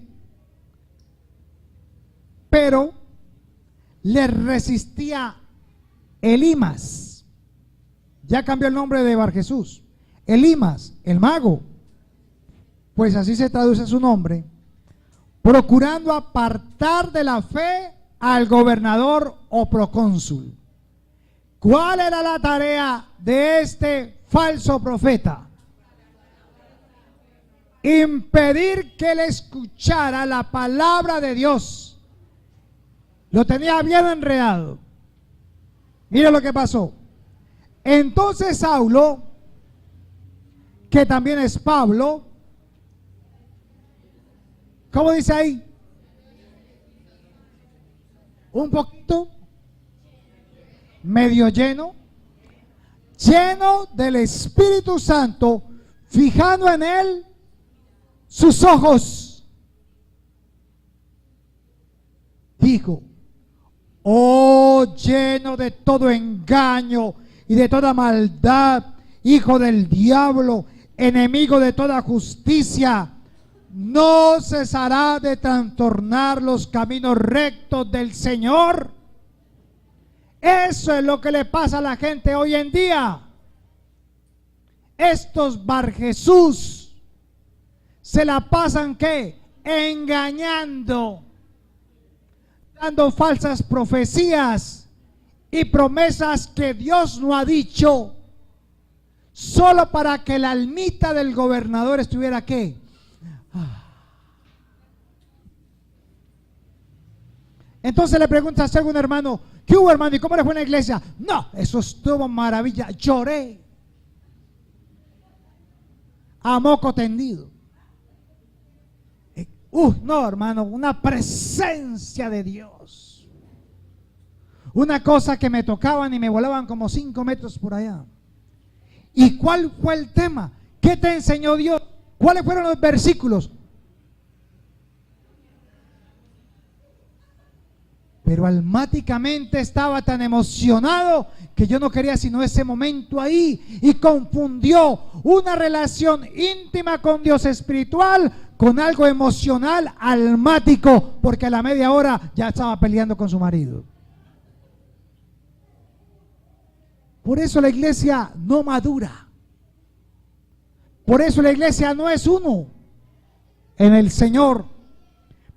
pero le resistía Elimas. Ya cambió el nombre de Bar Jesús. Elimas, el mago, pues así se traduce su nombre, procurando apartar de la fe al gobernador o procónsul. ¿Cuál era la tarea de este falso profeta? Impedir que él escuchara la palabra de Dios. Lo tenía bien enredado. Mira lo que pasó. Entonces Saulo, que también es Pablo, ¿cómo dice ahí? Un poquito, medio lleno del Espíritu Santo, fijando en él sus ojos, dijo, oh lleno de todo engaño y de toda maldad, hijo del diablo, enemigo de toda justicia, no cesará de trastornar los caminos rectos del Señor. Eso es lo que le pasa a la gente hoy en día. Estos Bar Jesús se la pasan ¿qué? Engañando, dando falsas profecías y promesas que Dios no ha dicho, solo para que la almita del gobernador estuviera ¿qué? Entonces le preguntas a algún hermano, ¿qué hubo, hermano? ¿Y cómo le fue en la iglesia? No, eso estuvo maravilla, lloré a moco tendido. No, hermano, una presencia de Dios, una cosa que me tocaban y me volaban como 5 metros por allá. ¿Y cuál fue el tema? ¿Qué te enseñó Dios? ¿Cuáles fueron los versículos? Pero almáticamente estaba tan emocionado que yo no quería sino ese momento ahí, y confundió una relación íntima con Dios espiritual con algo emocional almático, porque a la media hora ya estaba peleando con su marido. Por eso la iglesia no madura. Por eso la iglesia no es uno en el Señor.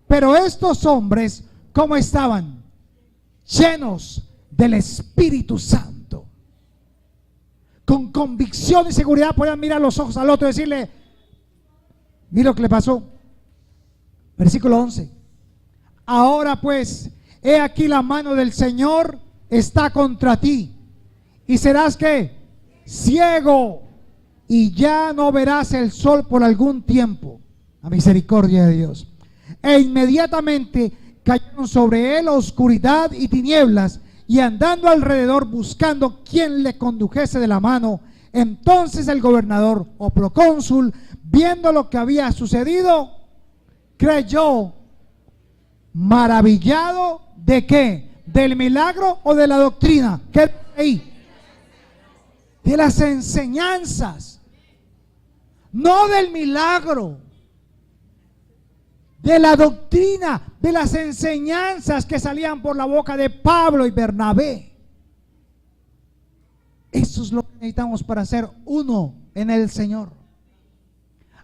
Pero estos hombres, ¿cómo estaban? Llenos del Espíritu Santo. Con convicción y seguridad podían mirar los ojos al otro y decirle, mira lo que le pasó. Versículo 11. Ahora pues, he aquí la mano del Señor está contra ti. ¿Y serás qué? ciego, y ya no verás el sol por algún tiempo. La misericordia de Dios. E inmediatamente cayeron sobre él oscuridad y tinieblas, y andando alrededor buscando quien le condujese de la mano. Entonces el gobernador o procónsul, viendo lo que había sucedido, creyó, maravillado ¿de qué? ¿Del milagro o de la doctrina? ¿Qué ahí? De las enseñanzas, no del milagro, de la doctrina, de las enseñanzas que salían por la boca de Pablo y Bernabé. Eso es lo que necesitamos para ser uno en el Señor.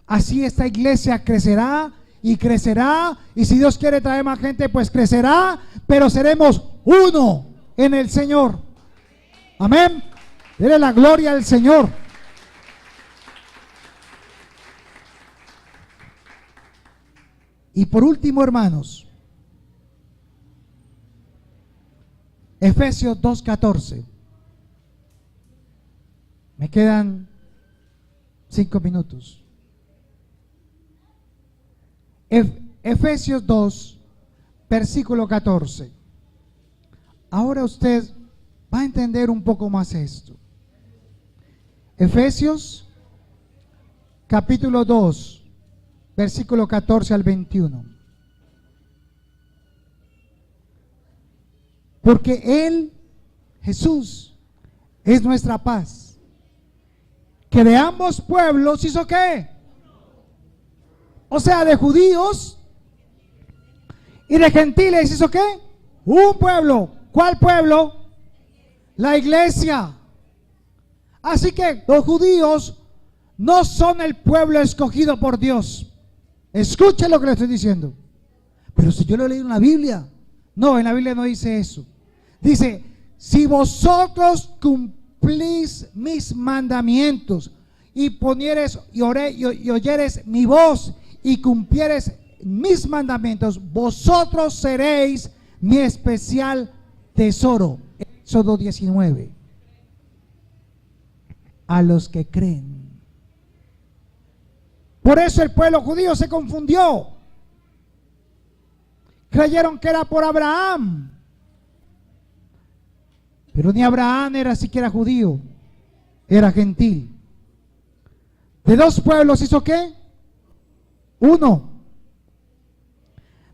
Así esta iglesia crecerá y crecerá, y si Dios quiere traer más gente, pues crecerá, pero seremos uno en el Señor. Amén. Dele la gloria al Señor. Y por último, hermanos, Efesios 2:14. Me quedan 5 minutos. Efesios 2, versículo 14. Ahora usted va a entender un poco más esto. Efesios capítulo 2, versículo 14 al 21. Porque Él, Jesús, es nuestra paz, que de ambos pueblos hizo ¿qué? O sea, de judíos y de gentiles hizo ¿qué? Un pueblo. ¿Cuál pueblo? La iglesia. Así que los judíos no son el pueblo escogido por Dios. Escuche lo que le estoy diciendo. Pero si yo lo he leído en la Biblia. No, en la Biblia no dice eso. Dice, si vosotros cumplís mis mandamientos y ponieres y oyeres mi voz y cumplieres mis mandamientos, vosotros seréis mi especial tesoro. Éxodo 19. A los que creen. Por eso el pueblo judío se confundió. Creyeron que era por Abraham. Pero ni Abraham era siquiera judío, era gentil. De dos pueblos hizo ¿qué? Uno.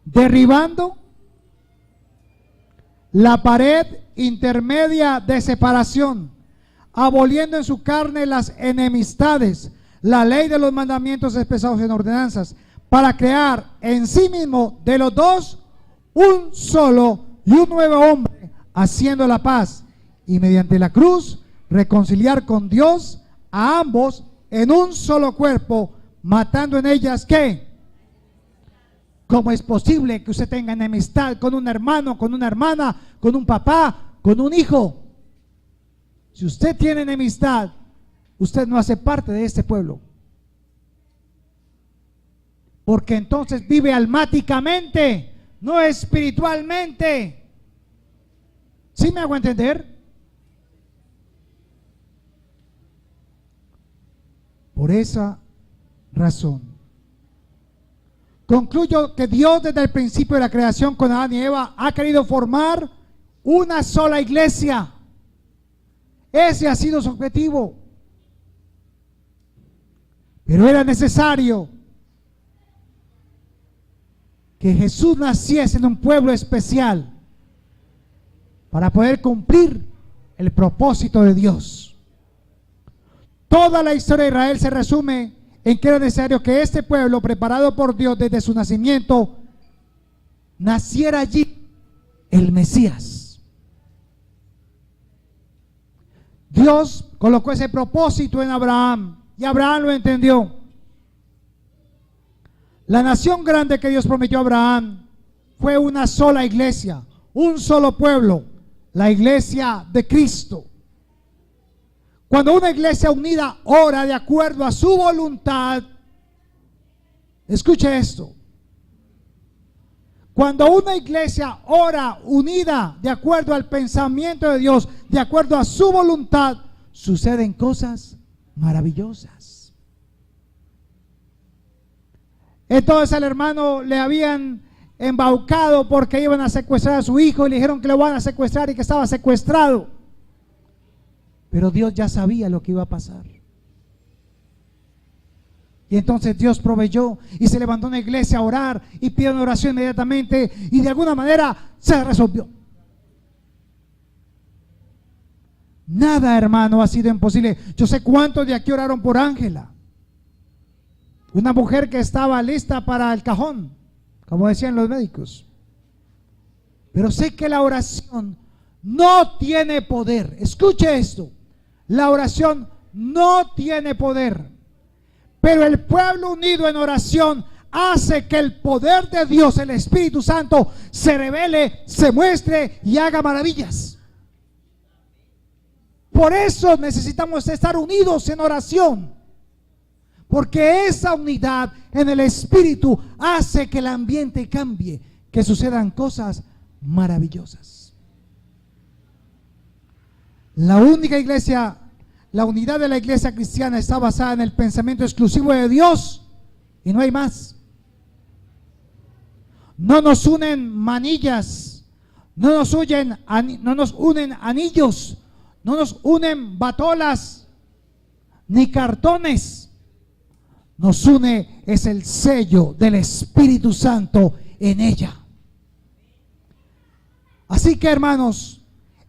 Derribando la pared intermedia de separación, aboliendo en su carne las enemistades, la ley de los mandamientos expresados en ordenanzas, para crear en sí mismo de los dos un solo y un nuevo hombre, haciendo la paz, y mediante la cruz reconciliar con Dios a ambos en un solo cuerpo, matando en ellas ¿qué? ¿Cómo es posible que usted tenga enemistad con un hermano, con una hermana, con un papá, con un hijo? Si usted tiene enemistad, usted no hace parte de este pueblo. Porque entonces vive almáticamente, no espiritualmente. ¿Sí me hago entender? Por esa razón, concluyo que Dios desde el principio de la creación con Adán y Eva ha querido formar una sola iglesia. Ese ha sido su objetivo. Pero era necesario que Jesús naciese en un pueblo especial para poder cumplir el propósito de Dios. Toda la historia de Israel se resume en que era necesario que este pueblo, preparado por Dios desde su nacimiento, naciera allí el Mesías. Dios colocó ese propósito en Abraham y Abraham lo entendió. La nación grande que Dios prometió a Abraham fue una sola iglesia, un solo pueblo, la iglesia de Cristo. Cuando una iglesia unida ora de acuerdo a su voluntad, escuche esto. Cuando una iglesia ora unida de acuerdo al pensamiento de Dios, de acuerdo a su voluntad, suceden cosas maravillosas. Entonces al hermano le habían embaucado porque iban a secuestrar a su hijo y le dijeron que lo van a secuestrar y que estaba secuestrado. Pero Dios ya sabía lo que iba a pasar. Y entonces Dios proveyó y se levantó una iglesia a orar y pidió una oración inmediatamente y de alguna manera se resolvió. Nada, hermano, ha sido imposible. Yo sé cuántos de aquí oraron por Ángela, una mujer que estaba lista para el cajón, como decían los médicos. Pero sé que la oración no tiene poder. Escuche esto, la oración no tiene poder, pero el pueblo unido en oración hace que el poder de Dios, el Espíritu Santo, se revele, se muestre y haga maravillas. Por eso necesitamos estar unidos en oración, porque esa unidad en el Espíritu hace que el ambiente cambie, que sucedan cosas maravillosas. La única iglesia, la unidad de la iglesia cristiana está basada en el pensamiento exclusivo de Dios y no hay más. No nos unen manillas, no nos unen anillos, no nos unen batolas ni cartones. Nos une es el sello del Espíritu Santo en ella. Así que, hermanos,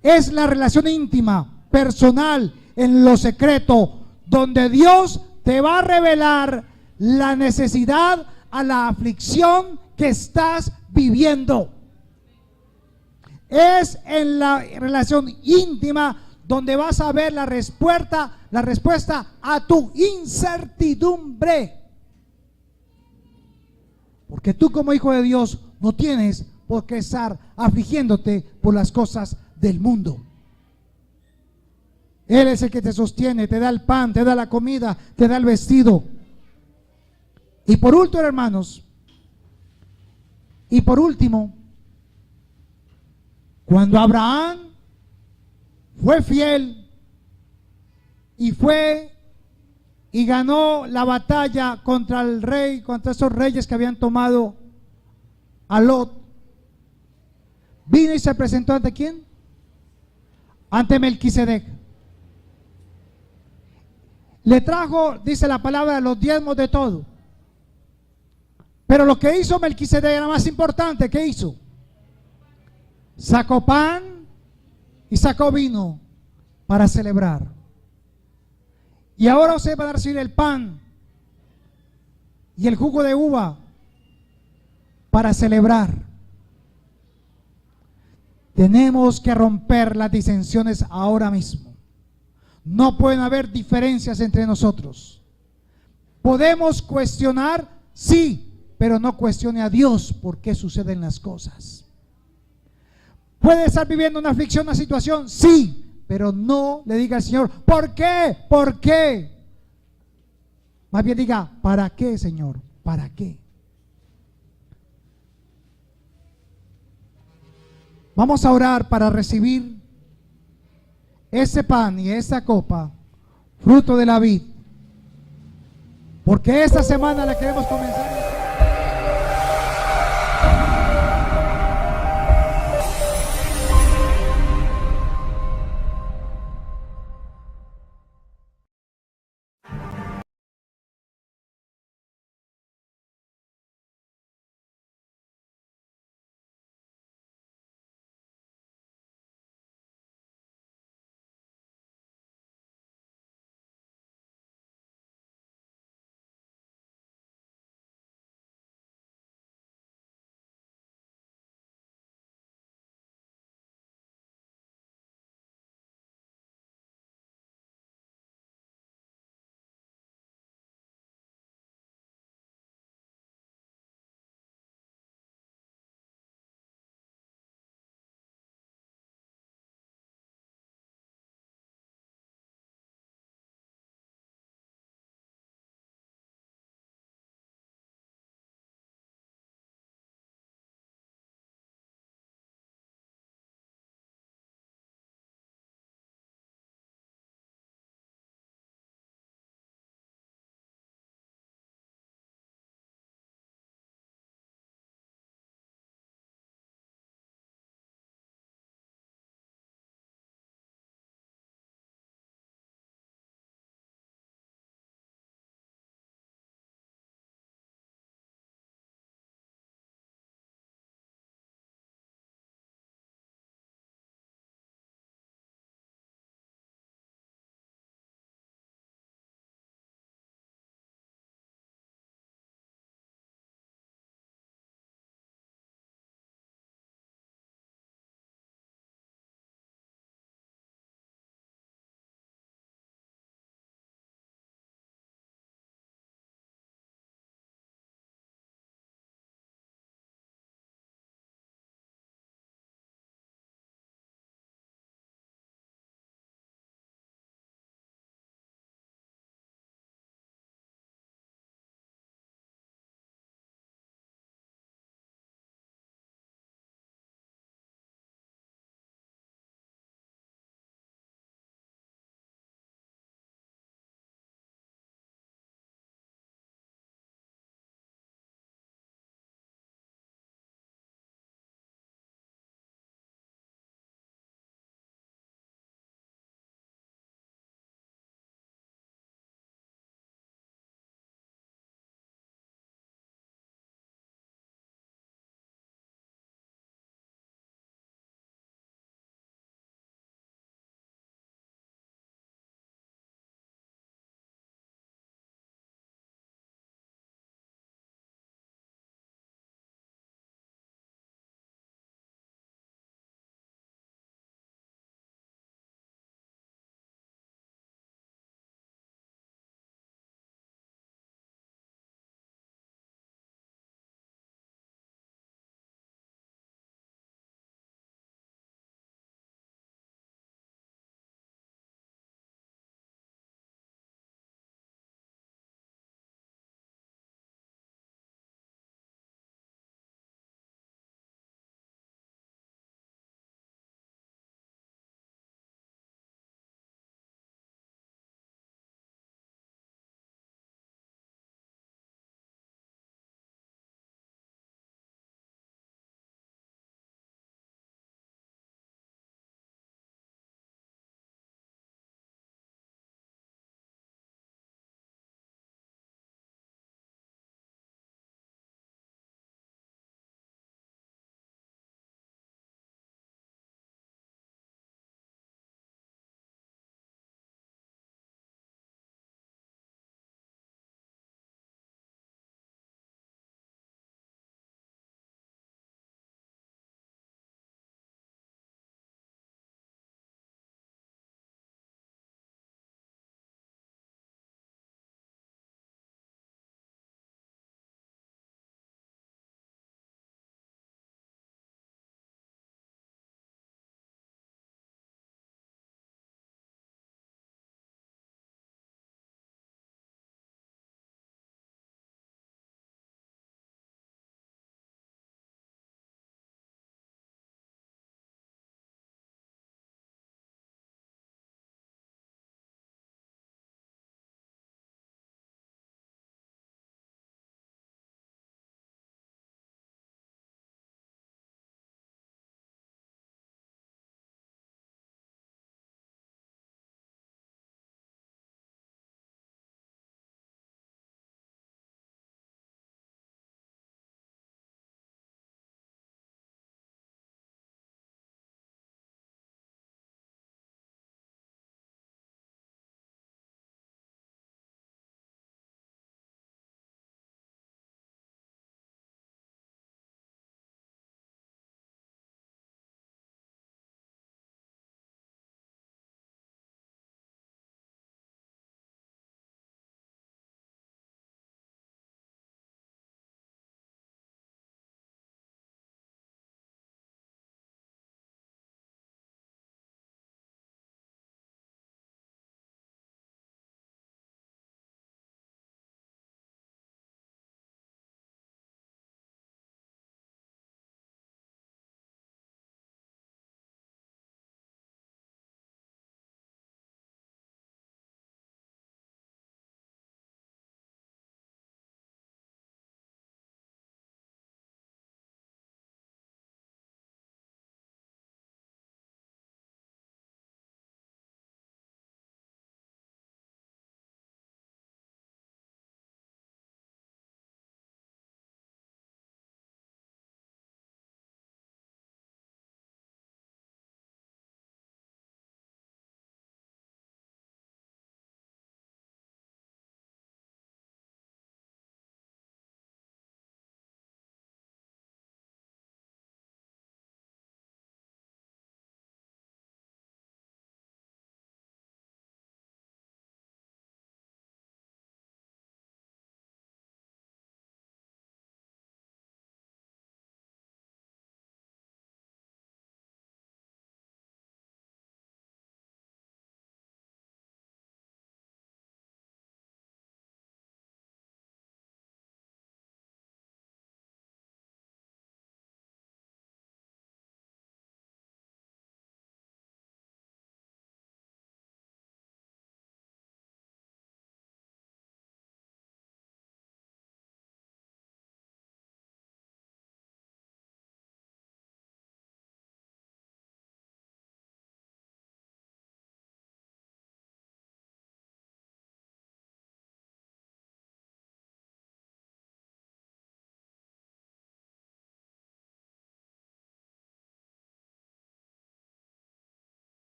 es la relación íntima, personal, en lo secreto, donde Dios te va a revelar la necesidad a la aflicción que estás viviendo. Es en la relación íntima donde vas a ver la respuesta a tu incertidumbre. Porque tú como hijo de Dios no tienes por qué estar afligiéndote por las cosas del mundo. Él es el que te sostiene, te da el pan, te da la comida, te da el vestido. Y por último, hermanos, cuando Abraham fue fiel y fue y ganó la batalla contra el rey, contra esos reyes que habían tomado a Lot, vino y se presentó ante ¿quién? Ante Melquisedec. Le trajo, dice la palabra, los diezmos de todo. Pero lo que hizo Melquisedec era más importante. ¿Qué hizo? Sacó pan y sacó vino para celebrar. Y ahora ustedes van a recibir el pan y el jugo de uva para celebrar. Tenemos que romper las disensiones ahora mismo. No pueden haber diferencias entre nosotros. Podemos cuestionar, sí, pero no cuestione a Dios por qué suceden las cosas. Puede estar viviendo una aflicción, una situación, sí, pero no le diga al Señor, ¿por qué? ¿Por qué? Más bien diga, ¿para qué, Señor? ¿Para qué? Vamos a orar para recibir ese pan y esa copa, fruto de la vid, porque esta semana la queremos comenzar.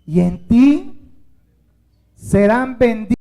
y en ti serán benditos